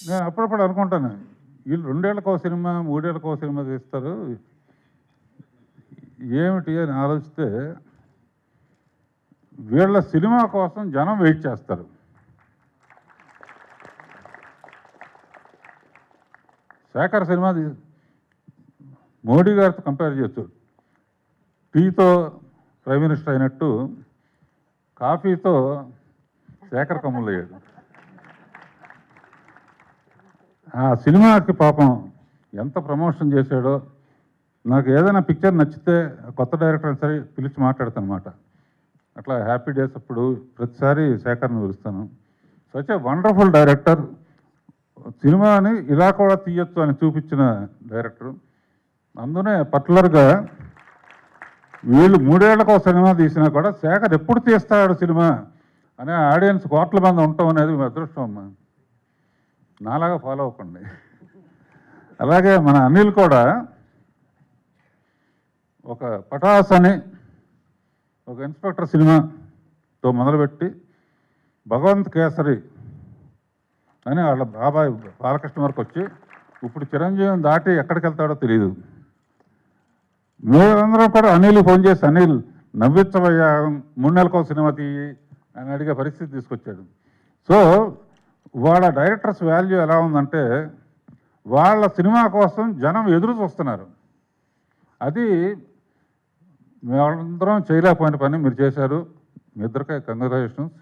నేను అప్పుడప్పుడు అనుకుంటాను, వీళ్ళు 2 ఏళ్ళకో సినిమా 3 ఏళ్ళకో సినిమా తీస్తారు, ఏమిటి అని ఆలోచిస్తే వీళ్ళ సినిమా కోసం జనం వెయిట్ చేస్తారు. శేఖర్ సినిమా మోడీ గారితో కంపేర్ చేయొచ్చు. టీతో ప్రైమ్ మినిస్టర్ అయినట్టు కాఫీతో శేఖర్ కమ్ములు అయ్యాడు. ఆ సినిమాకి పాపం ఎంత ప్రమోషన్ చేశాడో. నాకు ఏదైనా పిక్చర్ నచ్చితే కొత్త డైరెక్టర్ సరే పిలిచి మాట్లాడతాను అనమాట. అట్లా హ్యాపీ డేస్ అప్పుడు ప్రతిసారి శేఖర్ని పిలుస్తాను. Such a wonderful director. సినిమాని ఇలా కూడా తీయొచ్చు అని చూపించిన డైరెక్టరు. అందునే పర్టికులర్గా వీళ్ళు 3 ఏళ్లకో సినిమా తీసినా కూడా శేఖర్ ఎప్పుడు తీస్తాడు సినిమా అనే ఆడియన్స్ కోట్ల మంది ఉండటం అనేది మీ అదృష్టం అమ్మా. నాలాగా ఫాలో అవ్వకండి. అలాగే మన అనిల్ కూడా ఒక పటాస్ అని ఒక ఇన్స్పెక్టర్ సినిమాతో మొదలుపెట్టి భగవంత్ కేసరి అని వాళ్ళ బాబాయ్ బాలకృష్ణ వరకు వచ్చి ఇప్పుడు చిరంజీవిని దాటి ఎక్కడికి వెళ్తాడో తెలియదు. మేమందరం కూడా అనిల్ ఫోన్ చేసి, అనిల్ నవ్వించవయ్యా 3 నెలలకో సినిమా తీయి అని అడిగే పరిస్థితి తీసుకొచ్చాడు. సో వాళ్ళ డైరెక్టర్స్ వాల్యూ ఎలా ఉందంటే వాళ్ళ సినిమా కోసం జనం ఎదురు చూస్తున్నారు. అది మేమందరం చేయలేకపోయిన పని మీరు చేశారు. మీ ఇద్దరికే కంగ్రాచులేషన్స్.